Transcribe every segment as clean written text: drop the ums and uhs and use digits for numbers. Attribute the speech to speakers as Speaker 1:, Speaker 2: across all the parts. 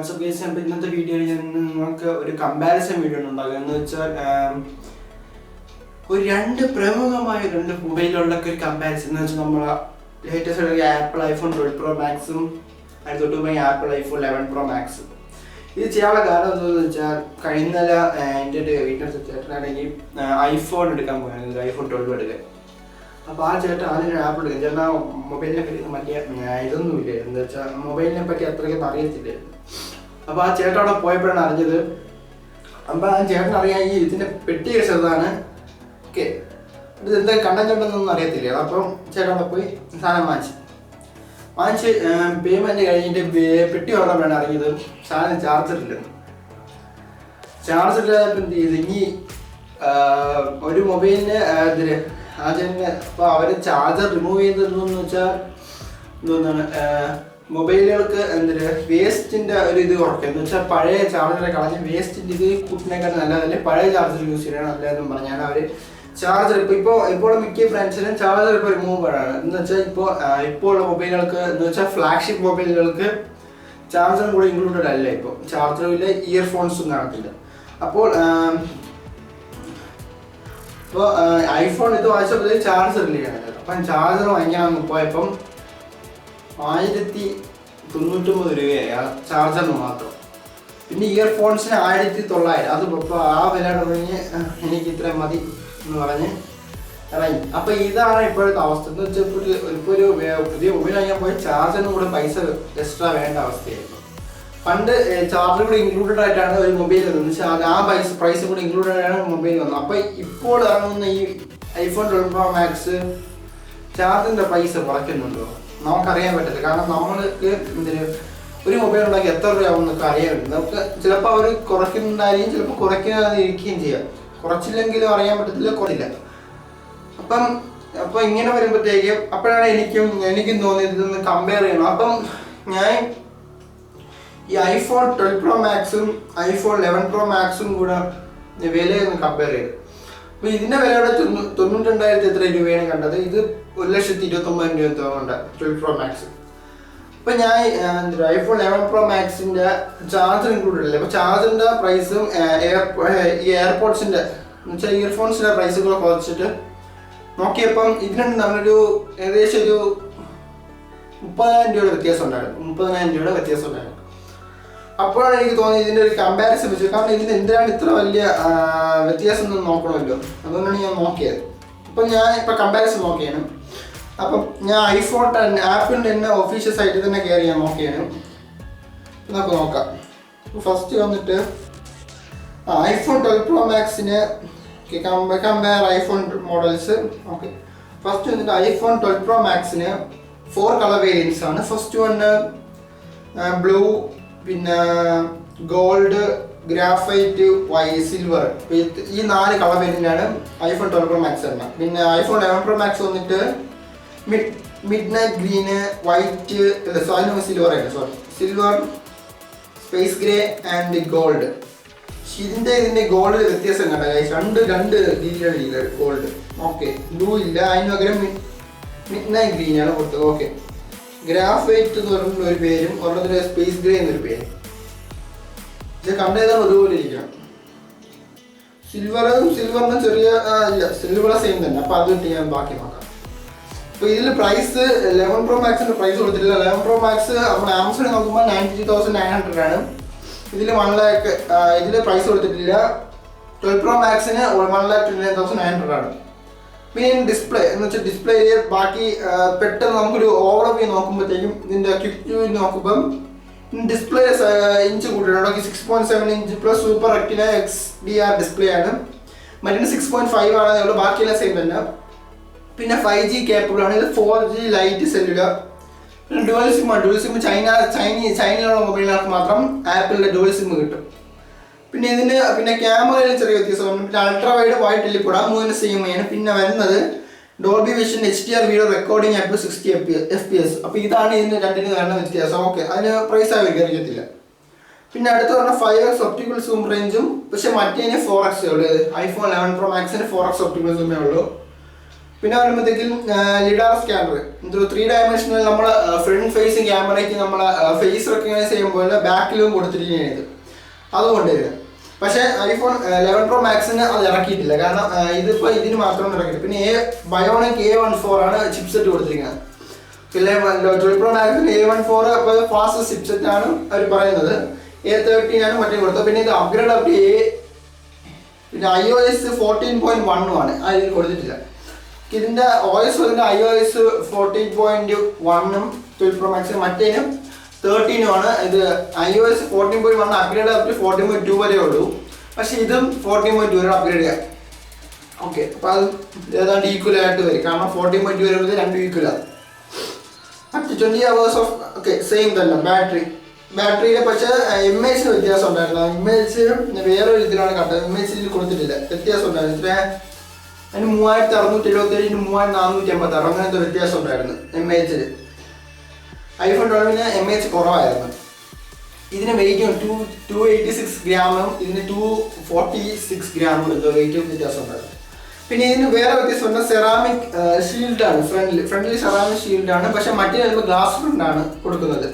Speaker 1: WhatsApp case അപ്പോൾ ഇന്നത്തെ വീഡിയോയിൽ ഞാൻ നിങ്ങൾക്ക് ഒരു കമ്പാരിസൺ വീഡിയോ ഉണ്ടാകുക എന്ന് വെച്ചാൽ ഒരു പ്രമുഖമായ രണ്ട് മൊബൈലുകളുടെ ഒരു കമ്പാരിസൺ എന്ന് വെച്ചാൽ നമ്മൾ ലേറ്റസ്റ്റ് ആപ്പിൾ ഐഫോൺ 12 Pro Maxും അതിന് തൊട്ടുപോയി ആപ്പിൾ ഐഫോൺ 11 Pro Maxും. ഇത് ചെയ്യാനുള്ള കാരണം എന്താണെന്ന് വെച്ചാൽ കഴിഞ്ഞ എൻ്റെ വീട്ടിൽ ചേട്ടനാണെങ്കിൽ ഐഫോൺ എടുക്കാൻ പോയത്, ഐഫോൺ 12 എടുക്കാൻ. അപ്പോൾ ആ ചേട്ടൻ ആദ്യം ആപ്പിൾ എടുക്കും. ചേട്ടൻ ആ മൊബൈലിനെ പറ്റി മറ്റേ ഇതൊന്നുമില്ല, എന്താ വെച്ചാൽ മൊബൈലിനെ പറ്റി അത്രയ്ക്കൊന്നും അറിയത്തില്ലായിരുന്നു. അപ്പോൾ ആ ചേട്ടൻ അവിടെ പോയപ്പോഴാണ് അറിഞ്ഞത്. അപ്പോൾ ആ ചേട്ടൻ അറിയാൻ ഈ ഇതിൻ്റെ പെട്ടി ചെറുതാണ്, ഓക്കെ, ഇത് എന്താ കണ്ടഞ്ചുണ്ടെന്നൊന്നും അറിയത്തില്ല. അപ്പം ചേട്ടൻ അവിടെ പോയി സാധനം വാങ്ങിച്ച് പേയ്മെൻറ്റ് കഴിഞ്ഞിട്ട് പെട്ടി തുറന്നപ്പോഴാണ് അറിഞ്ഞത് സാധനം ചാർജറില്ലെന്ന്. ചാർജറില്ലാതെ എന്ത് ചെയ്ത് ഇനി ഒരു മൊബൈലിന് ഇതിന് ആദ്യം അപ്പോൾ അവർ ചാർജർ റിമൂവ് ചെയ്തതെന്ന് വെച്ചാൽ എന്തോന്നാണ് മൊബൈലുകൾക്ക് എന്തിന് വേസ്റ്റിൻ്റെ ഒരു ഇത് കുറയ്ക്കുക എന്ന് വെച്ചാൽ പഴയ ചാർജറെ കളഞ്ഞ് വേസ്റ്റിൻ്റെ ഇത് കൂട്ടിനേക്കാൾ നല്ലതല്ലേ പഴയ ചാർജർ യൂസ് ചെയ്യണം നല്ലതെന്ന് പറഞ്ഞാണ് അവർ ചാർജർ ഇപ്പോൾ മിക്ക ബ്രാൻഡ്സിലും ചാർജർ ഇപ്പോൾ റിമൂവ് ആണ്. എന്ന് വെച്ചാൽ ഇപ്പോൾ ഉള്ള മൊബൈലുകൾക്ക് എന്ന് വെച്ചാൽ ഫ്ലാഗ്ഷിപ്പ് മൊബൈലുകൾക്ക് ചാർജറും കൂടെ ഇൻക്ലൂഡഡ് അല്ല. ഇപ്പോൾ ചാർജറും ഇല്ല, ഇയർഫോൺസും കാണത്തില്ല. അപ്പോൾ ഐഫോൺ ഇത് വാങ്ങിച്ചപ്പോൾ ചാർജർ ഇല്ല. അപ്പം ചാർജർ വാങ്ങിക്കാൻ പോയപ്പം 1099 രൂപയായി ആ ചാർജറിന് മാത്രം. പിന്നെ ഇയർഫോൺസിന് 1900. അത് ഇപ്പോൾ ആ വില തുടങ്ങി എനിക്ക് ഇത്രയും മതി എന്ന് പറഞ്ഞ് ഇറങ്ങി. അപ്പോൾ ഇതാണ് ഇപ്പോഴത്തെ അവസ്ഥ. എന്ന് വെച്ചാൽ ഇപ്പോൾ ഒരു പുതിയ മൊബൈൽ വാങ്ങിക്കാൻ പോയി ചാർജറിനും കൂടെ പൈസ എക്സ്ട്രാ വേണ്ട അവസ്ഥയായിരുന്നു. പണ്ട് ചാർജർ കൂടെ ഇൻക്ലൂഡഡ് ആയിട്ടാണ് ഒരു മൊബൈൽ വന്നത്. എന്ന് വെച്ചാൽ ആ പ്രൈസ് കൂടെ ഇൻക്ലൂഡഡ് ആയിട്ടാണ് മൊബൈൽ വന്നത്. അപ്പോൾ ഇപ്പോൾ ഇറങ്ങുന്ന ഈ ഐഫോൺ 12 Pro Max ചാർജിൻ്റെ പൈസ കുറയ്ക്കുന്നുണ്ടോ നമുക്കറിയാൻ പറ്റത്തില്ല. കാരണം നമ്മൾക്ക് ഒരു മൊബൈൽ ഉണ്ടാക്കി എത്ര രൂപയാവും എന്നൊക്കെ അറിയാൻ പറ്റും. നമുക്ക് ചിലപ്പോൾ അവർ കുറയ്ക്കുന്നുണ്ടായിരിക്കും, ചിലപ്പോൾ കുറയ്ക്കാതെ ഇരിക്കുകയും ചെയ്യാം. കുറച്ചില്ലെങ്കിലും അറിയാൻ പറ്റത്തില്ല, കുറയില്ല. അപ്പം ഇങ്ങനെ വരുമ്പോഴത്തേക്കും അപ്പോഴാണ് എനിക്കും തോന്നിയത് ഇതൊന്ന് കമ്പയർ ചെയ്യണം. അപ്പം ഞാൻ ഈ ഐഫോൺ 12 Pro Maxും ഐഫോൺ 11 Pro Maxും കൂടെ വിലയൊന്ന് കമ്പയർ ചെയ്തു. അപ്പോൾ ഇതിൻ്റെ വിലയുടെ 92,000 എത്ര രൂപയാണ് കണ്ടത്. ഇത് 1,29,000 രൂപ തോന്നുന്നുണ്ട് 12 Pro Max. അപ്പോൾ ഞാൻ ഐഫോൺ 11 Pro Maxിൻ്റെ ചാർജർ ഇൻക്ലൂഡഡ് അല്ലേ. അപ്പോൾ ചാർജറിൻ്റെ പ്രൈസും ഈ എയർപോഡ്സിൻ്റെ എന്ന് വെച്ചാൽ ഇയർഫോൺസിൻ്റെ പ്രൈസുകൾ കുറച്ചിട്ട് നോക്കിയപ്പം ഇതിനുണ്ട് നമ്മളൊരു ഏകദേശം ഒരു 30,000 രൂപയുടെ വ്യത്യാസം ഉണ്ടായിരുന്നു. 30,000 രൂപയുടെ വ്യത്യാസം ഉണ്ടായിരുന്നു. അപ്പോഴാണ് എനിക്ക് തോന്നിയത് ഇതിൻ്റെ ഒരു കമ്പാരിസൺ വെച്ചു. കാരണം ഇതിന് എന്തിനാണ് ഇത്ര വലിയ വ്യത്യാസം എന്ന് നോക്കണമല്ലോ, അതുകൊണ്ടാണ് ഞാൻ നോക്കിയത്. അപ്പം ഞാൻ ഇപ്പം കമ്പാരിസൺ നോക്കിയാണ്. അപ്പം ഞാൻ ഐഫോൺ 10 ആപ്പിളിൻ്റെ തന്നെ ഒഫീഷ്യൽ സൈറ്റിൽ തന്നെ കയറി ഞാൻ നോക്കിയാണ്. നമുക്ക് നോക്കാം. ഫസ്റ്റ് വന്നിട്ട് ഐഫോൺ 12 Pro Maxന് compare iPhone models. Okay, first വന്നിട്ട് ഐഫോൺ 12 Pro Maxന് 4 കളർ വേരിയൻസ് ആണ്. ഫസ്റ്റ് വണ് ബ്ലൂ, പിന്നെ ഗോൾഡ്, ഗ്രാഫൈറ്റ്, സിൽവർ. ഈ 4 കളർ വേരിയൻ്റാണ് ഐഫോൺ 12 Pro Max തന്നെ. പിന്നെ ഐഫോൺ 11 Pro Max വന്നിട്ട് midnight green, white, silver, space grey and gold. ഇതിൻ്റെ ഗോൾഡ് വ്യത്യാസം കണ്ട രണ്ട് രീതിയിലാണ് ഗോൾഡ്. ഓക്കെ, ബ്ലൂ ഇല്ല, അതിന് പകരം മിഡ് നൈറ്റ് ഗ്രീനാണ് കൊടുത്തത്. ഓക്കെ, ഗ്രാഫൈറ്റ് എന്ന് പറഞ്ഞിട്ടുള്ള ഒരു പേരും ഒരെണ്ണത്തിന് സ്പേസ് ഗ്രേ എന്നൊരു പേരും. പക്ഷെ കണ്ടേതാണ് ഒരുപോലെ ഇരിക്കണം. സിൽവറിന് ചെറിയ ഇല്ല, സിൽവർ സെയിം തന്നെ. അപ്പോൾ അത് കിട്ടി ഞാൻ ബാക്കി നോക്കാം. അപ്പോൾ ഇതിൽ പ്രൈസ് 11 Pro Maxിൻ്റെ പ്രൈസ് കൊടുത്തിട്ടില്ല. 11 Pro Max നമ്മൾ ആമസോണിൽ നോക്കുമ്പോൾ 93,900 ആണ്. ഇതിൽ 1 lakh ഇതിൽ പ്രൈസ് കൊടുത്തിട്ടില്ല. 12 Pro Maxന് 1,29,900 ആണ്. പിന്നെ ഡിസ്പ്ലേ എന്ന് വെച്ചാൽ ഡിസ്പ്ലേയിൽ ബാക്കി പെട്ടെന്ന് നമുക്കൊരു ഓവർവ്യൂ നോക്കുമ്പോഴത്തേക്കും ഇതിൻ്റെ ക്വിക്ക് വ്യൂ നോക്കുമ്പം ഡിസ്പ്ലേ ഇഞ്ച് കൂട്ടിയിട്ടുണ്ട്. 6.7 inch plus super retina XDR display ആണ്. മറ്റേ 6.5 ആണ്. ബാക്കിയെല്ലാം സെയിം തന്നെ. പിന്നെ 5G കേപ്പബിൾ ആണ്. ഇത് 4G ലൈറ്റ് സെല്ലുലാർ. പിന്നെ ഡുവൽ സിം ചൈനയിലുള്ള മൊബൈലുകൾക്ക് മാത്രം ആപ്പിളിൻ്റെ ഡുവൽ സിം കിട്ടും. പിന്നെ ഇതിന് ക്യാമറയിൽ ചെറിയ വ്യത്യാസമാണ്. പിന്നെ അൾട്രാ വൈഡ് വൈഡ് ടെലിക്കൂടാ 3 CMA ആണ്. പിന്നെ വരുന്നത് Dolby Vision HDR video recording up 60 FPS. അപ്പോൾ ഇതാണ് ഇതിന് രണ്ടിന് വരുന്ന വ്യത്യാസം. ഓക്കെ, അതിന് പ്രൈസ് അറിയത്തില്ല. പിന്നെ അടുത്ത് പറഞ്ഞാൽ 5x ഒപ്റ്റിക്കൽ സൂം റേഞ്ചും. പക്ഷെ മറ്റേതിന് 4x ഉള്ളൂ. ഐഫോൺ 11 Pro Maxന് 4x ഒപ്റ്റിക്കൽ സൂമേ ഉള്ളൂ. പിന്നെ വരുമ്പോഴത്തേക്കും ലിഡാർ സ്കാനർ, ഇതൊരു 3 ഡയമെൻഷനിൽ നമ്മൾ ഫ്രണ്ട് ഫേസിങ് ക്യാമറയ്ക്ക് നമ്മൾ ഫേസ് റെക്കഗ്നൈസ് ചെയ്യുമ്പോൾ ബാക്കിലും കൊടുത്തിരിക്കുകയാണ് ഇത്, അതുകൊണ്ട് ഇത്. പക്ഷേ ഐഫോൺ 11 Pro Maxന് അത് ഇറക്കിയിട്ടില്ല, കാരണം ഇതിപ്പോൾ ഇതിന് മാത്രം ഇറക്കിയിട്ടില്ല. പിന്നെ ബയോണിക് A14 ആണ് ചിപ്സെറ്റ് കൊടുത്തിരിക്കുന്നത്. പിന്നെ 12 Pro Maxന് A14 അപ്പോൾ ഫാസ്റ്റ് ചിപ്സെറ്റ് ആണ് അവർ പറയുന്നത്. A13 ആണ് മറ്റേ കൊടുത്തത്. പിന്നെ ഇത് അപ്ഗ്രേഡ് അപ്പ് പിന്നെ iOS 14.1 ആണ്, അതിൽ കൊടുത്തിട്ടില്ല. ഇതിൻ്റെ OS വരുന്നത് iOS 14.1 12 Pro Max, മറ്റേനും 13 ആണ്. ഇത് iOS 14.1 അപ്ഗ്രേഡ് അപ്പ് 14.2 വരെ ഉള്ളൂ. പക്ഷെ ഇതും 14.2 വരെ അപ്ഗ്രേഡ് ചെയ്യാം. ഓക്കെ, അപ്പോൾ അത് ഏതാണ്ട് ഈക്വൽ ആയിട്ട് വരും, കാരണം 14.2 വരുമ്പോൾ 2 ഈക്വലാണ്. മറ്റ് 20 hours ഓഫ് ഓക്കെ സെയിം തന്നെ. ബാറ്ററിയിലെ പക്ഷേ MAH വ്യത്യാസം ഉണ്ടായിരുന്നു. MAH വേറെ ഇതിലാണ് കണ്ടത്, MAH കൊടുത്തിട്ടില്ല, വ്യത്യാസം ഉണ്ടായിരുന്നു. ഇത്ര അതിന് 3677 3456 അങ്ങനത്തെ വ്യത്യാസം ഉണ്ടായിരുന്നു MAH. iPhone 12ന് MAH കുറവായിരുന്നു. ഇതിന് വെയിറ്റും 286 ഗ്രാമും ഇതിന് 246 ഗ്രാമും വെയിറ്റും വ്യത്യാസം ഉണ്ടായിരുന്നു. പിന്നെ ഇതിന് വേറെ വ്യത്യാസമുണ്ട്, സെറാമിക് ഷീൽഡാണ് ഫ്രണ്ടിൽ സെറാമിക് ഷീൽഡാണ്, പക്ഷെ മറ്റേ നമ്മൾ ഗ്ലാസ് ഫ്രണ്ടാണ് കൊടുക്കുന്നത്.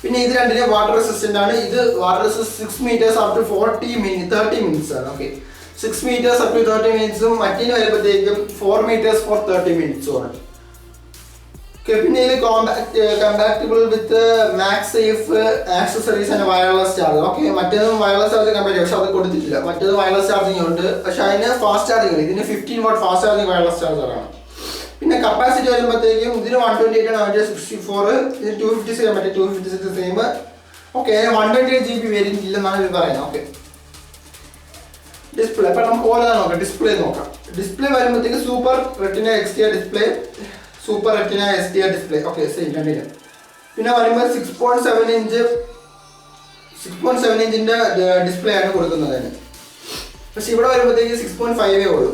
Speaker 1: പിന്നെ ഇത് രണ്ടിനും വാട്ടർ റെസിസ്റ്റൻ്റ് ആണ്. ഇത് water resist 6 meters up to 30 minutes ആണ്. Okay, 6 meters up to 30 minutes. മറ്റേന് വരുമ്പോഴത്തേക്കും 4 meters for 30 minutes ആണ്. ഓക്കെ, പിന്നെ ഇത് compatible with MagSafe accessories and wireless charger. Okay, മറ്റേതും വയർലെസ് ചാർജ് കമ്പയർ ചെയ്യും, പക്ഷെ അത് കൊടുത്തിട്ടില്ല. മറ്റേത് വയർലെസ് ചാർജിങ് ഉണ്ട്, പക്ഷെ അതിന് ഫാസ്റ്റ് ചാർജിങ് ഉണ്ട്. ഇതിന് 15 watt ഫാസ്റ്റ് ചാർജിങ് വയർലെസ് ചാർജറാണ്. പിന്നെ കപ്പാസിറ്റി വരുമ്പോഴത്തേക്കും ഇതിന് 128 ആണ്, മറ്റേ 64, ഇതിന് 256 മറ്റേ 256 സെയിം. ഓക്കെ, 128 GB വേരിയന്റ് ഇല്ലെന്നാണ് ഇത് പറയുന്നത്. ഓക്കെ, ഡിസ്പ്ലേ അപ്പം നമുക്ക് ഓരോ നോക്കാം. ഡിസ്പ്ലേ നോക്കാം. ഡിസ്പ്ലേ വരുമ്പോഴത്തേക്ക് super retina XDR display, super retina SDR display. Okay, same രണ്ടിനും. പിന്നെ വരുമ്പോൾ 6.7 ഇഞ്ചിൻ്റെ ഡിസ്പ്ലേ ആണ് കൊടുക്കുന്നത് അതിന്. പക്ഷെ ഇവിടെ വരുമ്പോഴത്തേക്ക് 6.5 ഉള്ളൂ,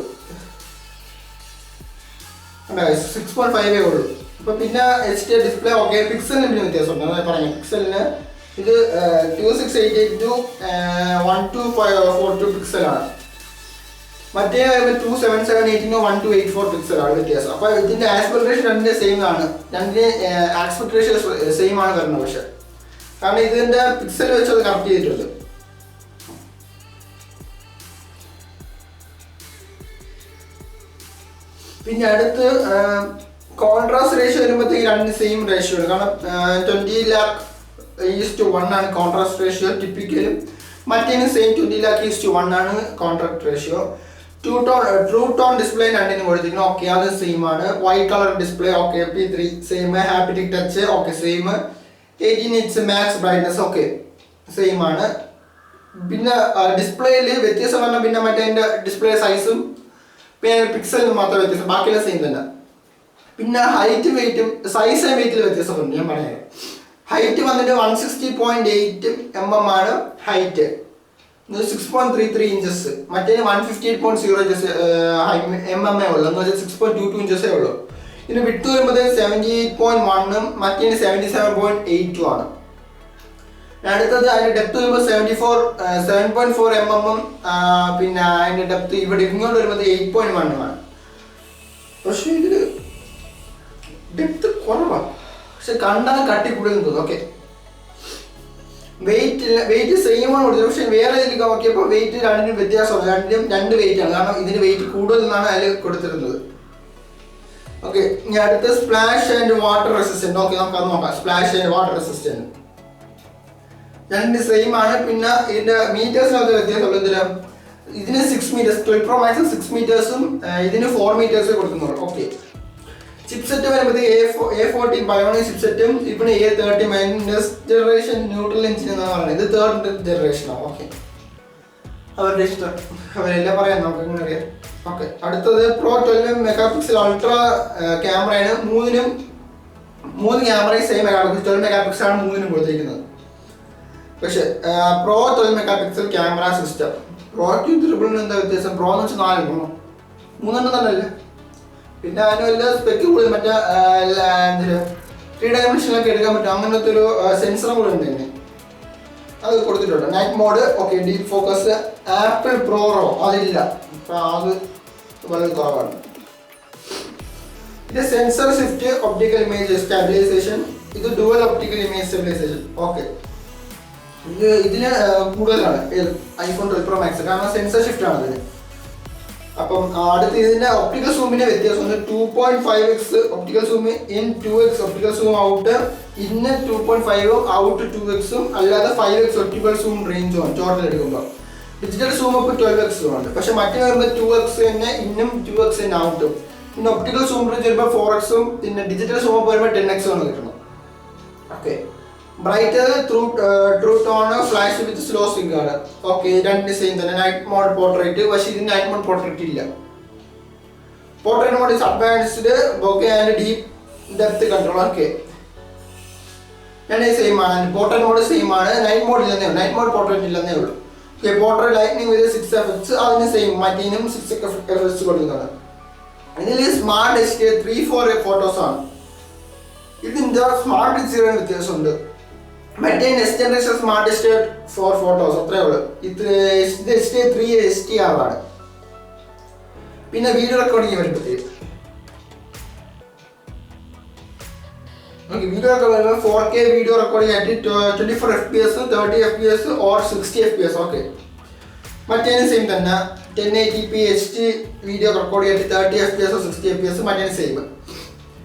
Speaker 1: 6.5 ഉള്ളൂ. അപ്പോൾ പിന്നെ HDR ഡിസ്പ്ലേ. ഓക്കെ, പിക്സലിന് പിന്നെ വ്യത്യാസമുണ്ട്, അതാണ് പറഞ്ഞത്. പിക്സലിന് ഇത് 2688 to 1242 പിക്സലാണ്. മറ്റേ 2778 to 1284 പിക്സലാണ് വ്യത്യാസം. അപ്പോൾ ഇതിൻ്റെ ആസ്പെക്ട് റേഷ്യോ രണ്ടിൻ്റെ സെയിം ആണ്, രണ്ടിൻ്റെ ആസ്പെക്ട് റേഷ്യോ സെയിം ആണ് വരുന്നത്. പക്ഷേ കാരണം ഇതിൻ്റെ പിക്സൽ വെച്ച് അത് കറക്റ്റ് ചെയ്തിട്ടുണ്ട്. പിന്നെ അടുത്ത് കോൺട്രാസ്റ്റ് റേഷ്യോ വരുമ്പോഴത്തേക്ക് രണ്ടിന് സെയിം റേഷ്യോ ആണ്, കാരണം 20,00,000:1 ആണ് കോൺട്രാസ്റ്റ് റേഷ്യോ ടിപ്പിക്കലും. മറ്റേന് സെയിം 20,00,000:1 ആണ് contrast ratio. True tone display രണ്ടിനും കൊടുത്തിരിക്കുന്നു. ഓക്കെ, അത് സെയിം ആണ്. White colour display. Okay, P3 same. Haptic touch. Okay, same. 18 inch max brightness. Okay, same ആണ്. പിന്നെ ഡിസ്പ്ലേയിൽ വ്യത്യാസം പറഞ്ഞാൽ പിന്നെ മറ്റേ അതിൻ്റെ ഡിസ്പ്ലേ സൈസും പിന്നെ പിക്സലിന് മാത്രം വ്യത്യാസം, ബാക്കിയെല്ലാം സെയിം തന്നെ. പിന്നെ ഹൈറ്റും വെയിറ്റും സൈസ് ആൻഡ് വെയിറ്റിൽ വ്യത്യാസമുണ്ട്. ഞാൻ പറയാം, ഹൈറ്റ് വന്നിട്ട് 160.8 mm ആണ് ഹൈറ്റ്, 6.33 inches. മറ്റേന് 158.0 mm ഉള്ളൂ, എന്ന് വെച്ചാൽ 6.22 inches ഉള്ളൂ. ഇതിന് വിട്ട് വരുമ്പോൾ 78.1 മറ്റേന് 77.82 ആണ്. അടുത്തത് അതിൻ്റെ ഡെപ്ത് വരുമ്പോൾ 7.4 mm. പിന്നെ അതിൻ്റെ ഡെപ്ത് ഇവിടെ ഇങ്ങോട്ട് വരുമ്പോൾ 8.1 ആണ്. പക്ഷേ ഇതിൽ ഡെപ്ത് കുറവാണ്, പക്ഷെ കണ്ടാൽ കട്ടി കൂടുതൽ തോന്നും. ഓക്കെ, വെയിറ്റ് സെയിം ആണ് കൊടുത്തത്, പക്ഷെ വേറെ ഇതിൽ നോക്കിയപ്പോൾ വെയിറ്റ് രണ്ടിനും വ്യത്യാസമാണ്. രണ്ട് വെയിറ്റ് ആണ്, കാരണം ഇതിന് വെയിറ്റ് കൂടുതൽ എന്നാണ് അതിൽ കൊടുത്തിരുന്നത്. ഓക്കെ, ഇനി അടുത്ത splash and water resistant. Okay, നമുക്ക് അത് നോക്കാം. സ്പ്ലാഷ് ആൻഡ് വാട്ടർ റെസിസ്റ്റൻറ്റ് രണ്ട് സെയിം ആണ്. പിന്നെ ഇതിൻ്റെ മീറ്റേഴ്സിനകത്ത് വ്യത്യാസമുള്ള ഇതിന് 6 meters 12 Pro Max 6 meters ഇതിന് 4 meters കൊടുക്കുന്നുള്ളൂ. ഓക്കെ, ചിപ്സെറ്റ് വരുമ്പോഴത്തേക്ക് A14 ബയോണിക് ചിപ്സെറ്റും ഇവിടെ A30 next generation neutral engine എന്നാണ് പറയുന്നത്. ഇത് 3rd ജനറേഷനാണ്. ഓക്കെ, അവരുടെ ഇഷ്ടം, അവരെല്ലാം പറയാം, നമുക്ക് ഇങ്ങനെ അറിയാം. ഓക്കെ, അടുത്തത് Pro 12 MP അൾട്രാ ക്യാമറയാണ്. മൂന്ന് ക്യാമറയും സെയിം മെഗാപിക്സൽ 12 MP ആണ് മൂന്നിനും കൊടുത്തിരിക്കുന്നത്. പക്ഷേ Pro 12 MP ക്യാമറ സിസ്റ്റം. Pro-ക്കും ത്രിബിളിനും എന്താ വ്യത്യാസം? Pro എന്ന് വെച്ചാൽ 4 മൂന്നെണ്ണം തന്നെ അല്ലേ. പിന്നെ അതിന് വല്ല സ്പെക്ക് കൂടുതൽ മറ്റേ 3 ഡയമെൻഷനിലൊക്കെ എടുക്കാൻ പറ്റും, അങ്ങനത്തെ ഒരു സെൻസറും കൂടെ ഉണ്ട് തന്നെ, അത് കൊടുത്തിട്ടുണ്ട്. Night mode. Okay, deep focus. Apple pro അതില്ല, അത് വളരെ കുറവാണ്. ഇത് sensor shift optical image stabilisation, ഇത് dual optical image stabilisation. Okay, ഇതിന് കൂടുതലാണ് iPhone 12 Pro Max കാരണം സെൻസർ ഷിഫ്റ്റ് ആണ് ഇതിന്. അപ്പം അടുത്ത് ഇതിന്റെ ഒപ്റ്റിക്കൽ സൂമിന്റെ വ്യത്യാസമുണ്ട്. 2.5x optical zoom in 2x optical zoom out in 2.5 out 2x അല്ലാതെ 5x ഒപ്റ്റിക്കൽ സൂം റേഞ്ചും ആണ് ടോട്ടൽ എടുക്കുമ്പോൾ. ഡിജിറ്റൽ സൂം ഇപ്പോൾ 12x ഉണ്ട്, പക്ഷെ മറ്റേ വരുമ്പോൾ 2x തന്നെ ഇന്നും 2x തന്നെ ഔട്ടും. പിന്നെ ഒപ്റ്റിക്കൽ സൂം റേഞ്ച് വരുമ്പോൾ 4x പിന്നെ ഡിജിറ്റൽ സൂം വരുമ്പോൾ 10x ആണ് കിട്ടണം. Okay, bright true tone flash with slow sync ആണ്. ഓക്കെ, രണ്ട് സെയിം തന്നെ. നൈറ്റ് മോഡ് പോർട്രേറ്റ്, പക്ഷേ ഇതിന് നൈറ്റ് മോഡ് പോർട്രേറ്റ് ഇല്ല. Portrait mode is advanced bokeh and deep depth control. Okay, രണ്ടേ സെയിം ആണ്. പോർട്രേറ്റ് മോഡ് സെയിം ആണ്, നൈറ്റ് മോഡ് ഇല്ലെന്നേ ഉള്ളൂ, നൈറ്റ് മോഡ് പോർട്രേറ്റ് ഇല്ലെന്നേ ഉള്ളൂ. Okay, portrait lighting with 6 effects അതിന് സെയിം, മറ്റേനും 6 എഫക്ട്സ് കൊടുക്കുന്നതാണ്. ഇതിൽ സ്മാർട്ട് HDR 3-4 ഫോട്ടോസ് ആണ്. ഇതിൻ്റെ സ്മാർട്ട് HDR വ്യത്യാസമുണ്ട്. മറ്റേ next generation smart HDR 4 photos അത്രേ ഉള്ളൂ. ഇത് HDR 3 HDR ആണ്. പിന്നെ വീഡിയോ റെക്കോർഡിംഗ് വരുമ്പോഴത്തേക്ക് video recording 4K video recording ആയിട്ട് 24 FPS 30 FPS or 60 FPS. Okay, മറ്റേനും സെയിം തന്നെ. 1080p HD വീഡിയോ റെക്കോർഡിംഗ് ആയിട്ട് 30 FPS 60 FPS മറ്റേനും സെയിം.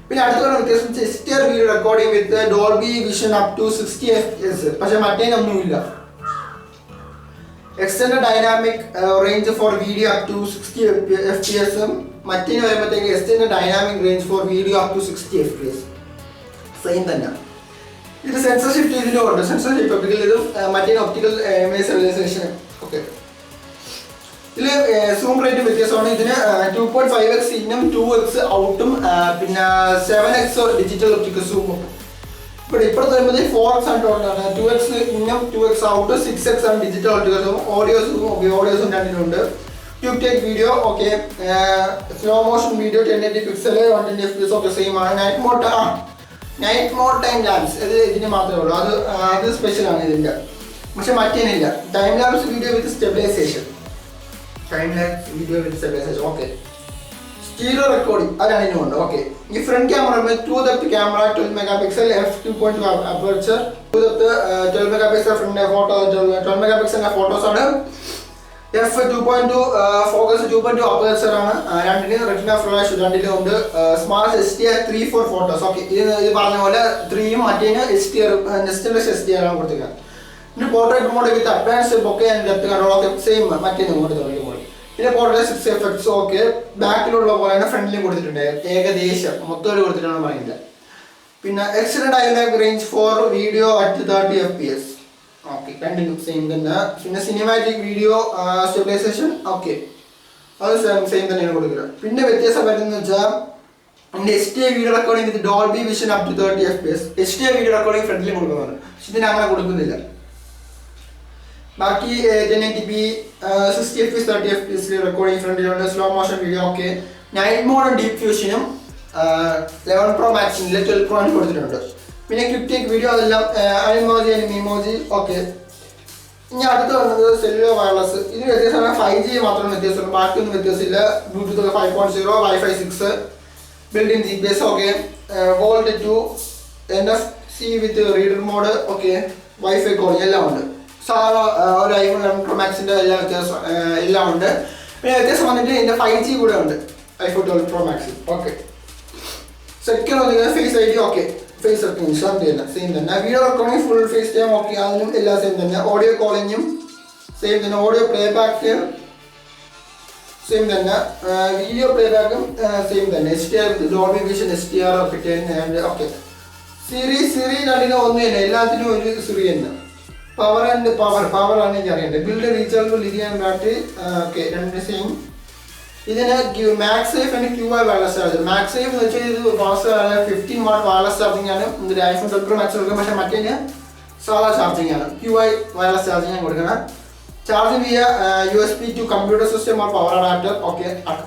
Speaker 1: പിന്നെ അടുത്ത വ്യത്യാസം HDR video recording with Dolby Vision up to 60 FPS, പക്ഷെ മറ്റേനൊന്നുമില്ല. Extend dynamic range for video up to 60 FPS, മറ്റേന് വരുമ്പോഴത്തേക്ക് extend dynamic range for video up to 60 FPS same തന്നെ. ഇത് സെൻസർ ഷിഫ്റ്റ് ഇതിലും ഉണ്ട്. സെൻസർ ഷിഫ്റ്റ് ഒപ്റ്റിക്കൽ ഇതും മറ്റേ ഒപ്റ്റിക്കൽ ഇമേജ് സ്റ്റെബിലൈസേഷൻ. ഓക്കെ, ഇതിൽ സൂം റേറ്റ് വ്യത്യാസമാണ്. ഇതിന് 2.5x ഇന്നും 2x ഔട്ടും പിന്നെ 7x ഡിജിറ്റൽ ഒപ്റ്റിക്കൽ സൂമും. ഇപ്പോഴത്തെ വരുമ്പോൾ 4x ആണ് ടോട്ടൽ. 2x ഇന്നും 2x ഔട്ട് 6x ആണ് ഡിജിറ്റൽ ഒപ്റ്റിക്കൽ സൂം. ഓഡിയോസും രണ്ടിലുണ്ട്. Quick take video. Okay, slow motion video 1080 pixel 120 FPS. Okay, same ആണ്. നൈറ്റ് മോഡ് ടൈം ലാപ്സ് ഇത് ഇതിന് മാത്രമേ ഉള്ളൂ. അത് സ്പെഷ്യലാണ് ഇതിൻ്റെ, പക്ഷെ മറ്റേനില്ല. Time lapse video with stabilisation. Okay, stereo recording അതാണ് ഇതിനുണ്ട്. ഓക്കെ, ഈ front camera 2 depth camera 12 megapixel f2.2 aperture 2 depth 12 megapixel front photo 12 മെഗാപിക്സലിന്റെ ഫോട്ടോസ് ആണ്. f2.2 ഫോക്കസ് 2.2 അപ്പർച്ചർ ആണ്. രണ്ടിന് റെറ്റിന ഫ്ലാഷ് രണ്ടിലും ഉണ്ട്. Smart HDR 3-4 photos. ഓക്കെ, ഇത് പറഞ്ഞ പോലെ 3യും മറ്റേന് HDR നെക്സ്റ്റ് HDR ആണ് കൊടുത്തിരിക്കുന്നത്. പിന്നെ portrait mode with advance bokeh and depth control. Okay, same മറ്റേ മോഡ് തുടങ്ങിയ മോഡ്. പിന്നെ പോർട്രേറ്റ് 6 എഫക്ട്സ്. ഓക്കെ, ബാക്കിലുള്ള പോലെ തന്നെ ഫ്രണ്ടിലും കൊടുത്തിട്ടുണ്ട്. ഏകദേശം മൊത്തം കൊടുത്തിട്ടാണ് പറയുന്നത്. പിന്നെ extend dynamic range for video at 30 FPS. Okay, രണ്ടിനും സെയിം തന്നെ. പിന്നെ സിനിമാറ്റിക് വീഡിയോ സ്റ്റെബിലൈസേഷൻ. ഓക്കെ, അത് സെയിം തന്നെയാണ് കൊടുക്കുന്നത്. പിന്നെ വ്യത്യാസം വരുന്നത് വെച്ചാൽ HDR video recording with Dolby Vision up to 30 FPS. HDR video recording ഫ്രണ്ടിലും കൊടുക്കുന്നുണ്ട്, പക്ഷെ ഇതിന് അങ്ങനെ കൊടുക്കുന്നില്ല. ബാക്കി 1080p 60 FPS 30 FPS റെക്കോർഡിംഗ് ഫ്രണ്ടിലുണ്ട്. Slow motion video. Okay, night മോഡും ഡീപ് ഫ്യൂഷനും 11 Pro Maxിൽ 12 Pro കൊടുത്തിട്ടുണ്ട്. പിന്നെ ക്വിക്ക് ടേക്ക് വീഡിയോ അതെല്ലാം അനിമോജി മീമോജി. ഓക്കെ, ഇനി അടുത്ത് വന്നത് സെല്ലുലർ വയർലെസ്. ഇതിന് വ്യത്യാസമാണ് 5G മാത്രം വ്യത്യാസമുള്ളൂ, ബാക്കിയൊന്നും വ്യത്യാസമില്ല. Bluetooth 5.0 Wi-Fi 6 built in GPS. Okay, VoLTE 2 NFC with reader mode. Okay, Wi-Fi calling എല്ലാം ഉണ്ട്. സാധാരണ ഒരു iPhone 11 Pro Maxിൻ്റെ എല്ലാ വ്യത്യാസം എല്ലാം ഉണ്ട്. പിന്നെ വ്യത്യാസം വന്നിട്ട് ഇതിൻ്റെ 5G കൂടെ ഉണ്ട് iPhone 12 Pro Max. Okay, second വന്നിട്ട് face ID. Okay, face recognition same തന്നെ. Video recording full FaceTime. Okay, അതിനും എല്ലാം സെയിം തന്നെ. ഓഡിയോ കോളിങ്ങും സെയിം തന്നെ. ഓഡിയോ പ്ലേ ബാക്ക് സെയിം തന്നെ. വീഡിയോ പ്ലേ ബാക്കും സെയിം തന്നെ. HDR Dolby Vision HDR. Okay, Siri രണ്ടിനും ഒന്ന് തന്നെ, എല്ലാത്തിനും ഒരു സിറി തന്നെ. പവർ ആണ് എനിക്ക് അറിയേണ്ടത്. Build rechargeable lithium battery. Okay, രണ്ട് സെയിം. ഇതിന് MagSafe and QI wireless charger. MagSafe എന്ന് വെച്ചാൽ ഇത് ഫാസ്റ്റ് 15 watt വയർലെസ് ചാർജിങ് ആണ്. ഇതിൽ iPhone 12 Pro Max കൊടുക്കും, പക്ഷേ മറ്റേന് സാധാ ചാർജിങ് ആണ്. QI വയർലെസ് ചാർജിങ് ആണ് കൊടുക്കണം. Charge via USB to computer system or power adapter. Okay,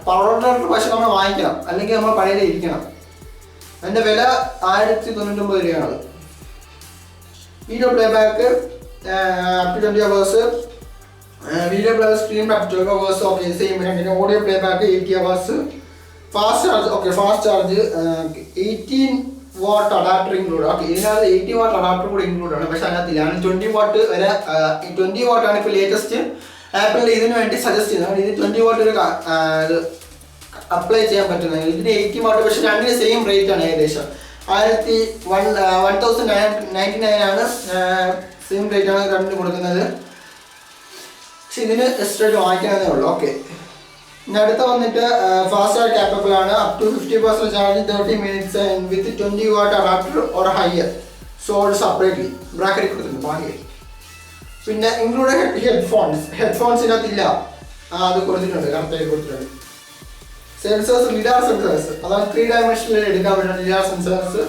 Speaker 1: power adapter പക്ഷേ നമ്മൾ വാങ്ങിക്കണം, അല്ലെങ്കിൽ നമ്മൾ പഴയ ഇരിക്കണം. അതിൻ്റെ വില 1099 രൂപയാണത്. Video playback up to 20 hours. Video player stream up to 12 hours. Okay, same. And audio playback 80 hours. Fast charge. Okay, fast charge 18 watt adapter include. Okay, ഇതിനകത്ത് 80 watt അഡാപ്റ്റർ കൂടെ ഇൻക്ലൂഡ് ആണ്, പക്ഷെ അതിനകത്തില്ല. 20 watt വരെ 20 watt ആണ് ഇപ്പോൾ latest ആപ്പിളിൻ്റെ ഇതിന് വേണ്ടി സജസ്റ്റ് ചെയ്യുന്നത്. ഇത് 20 watt ഒരു ഇത് അപ്ലൈ ചെയ്യാൻ പറ്റുന്നത്. ഇതിന് 80 watt, പക്ഷെ രണ്ടിന് സെയിം റേറ്റ് ആണ്, ഏകദേശം 1099 ആണ് സെയിം റേറ്റ് ആണ് രണ്ടിന് കൊടുക്കുന്നത്. പക്ഷെ ഇതിന് എക്സ്ട്രാ വാങ്ങിക്കണമെന്നേ ഉള്ളൂ. ഓക്കെ, ഇനി അടുത്ത വന്നിട്ട് ഫാസ്റ്റ് ചാർജ് കാപ്പബിൾ ആണ്. അപ് ടു 50% ചാർജ് 30 minutes വിത്ത് 20 watt adapter or higher sold separately bracket കൊടുത്തിട്ടുണ്ട് ബാക്കി. പിന്നെ ഇൻക്ലൂഡ് ഹെഡ്ഫോൺസിനകത്തില്ല, അത് കൊടുത്തിട്ടുണ്ട്, കറക്റ്റായിട്ട് കൊടുത്തിട്ടുണ്ട്. സെൻസേഴ്സ് ലിഡാർ സെൻസേഴ്സ്, അതാണ് 3 dimensional എടുക്കാൻ പറ്റുന്ന ലിഡാർ സെൻസേഴ്സ്.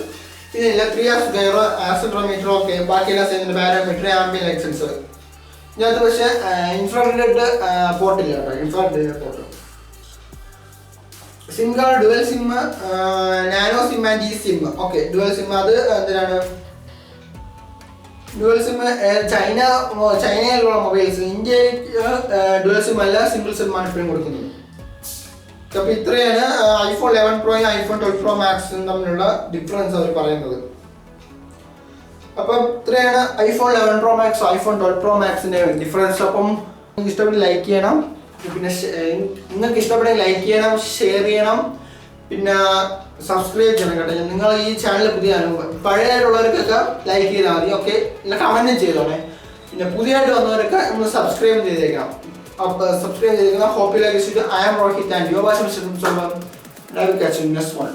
Speaker 1: ഇതില്ല 3 ഗൈറോ ആക്സിലറോമീറ്റർ. ഓക്കെ, ബാക്കിയെല്ലാം ചെയ്യുന്നുണ്ട്. Parameter, ambient light sensor. ഇതിനകത്ത് പക്ഷേ ഇൻഫ്രാറെഡ് പോർട്ടില്ല കേട്ടോ, infrared port. SIM card dual SIM, nano SIM and ഈ സിം. ഓക്കെ, ഡുവൽ സിം അത് എന്തിനാണ്? ഡുവൽ സിം ചൈനയിലുള്ള മൊബൈൽസ്, ഇന്ത്യയിൽ ഡുവൽ സിം അല്ല, സിംഗിൾ സിം ആണ് ഇപ്പോഴും കൊടുക്കുന്നത്. അപ്പോൾ ഇത്രയാണ് iPhone 11 Pro iPhone 12 Pro Max തമ്മിലുള്ള ഡിഫറൻസ് അവർ പറയുന്നത്. അപ്പം ഇത്രയാണ് iPhone 11 Pro Max iPhone 12 Pro Maxൻ്റെ ഡിഫറൻസ്. അപ്പം നിങ്ങൾക്ക് ഇഷ്ടപ്പെട്ട് ലൈക്ക് ചെയ്യണം, പിന്നെ നിങ്ങൾക്ക് ഇഷ്ടപ്പെട്ടെങ്കിൽ ലൈക്ക് ചെയ്യണം, ഷെയർ ചെയ്യണം, പിന്നെ സബ്സ്ക്രൈബ് ചെയ്യണം കേട്ടോ. നിങ്ങൾ ഈ ചാനൽ പഴയതായിട്ടുള്ളവർക്കൊക്കെ ലൈക്ക് ചെയ്താൽ മതി. ഓക്കെ, പിന്നെ കമൻറ്റും ചെയ്തോണേ. പിന്നെ പുതിയതായിട്ട് വന്നവരൊക്കെ നമ്മൾ സബ്സ്ക്രൈബ് ചെയ്തേക്കണം. Subscribe to the Hope you like this video. I am Rohith and you are watching Mr.Rubikstech Solver and I will catch you in the next one.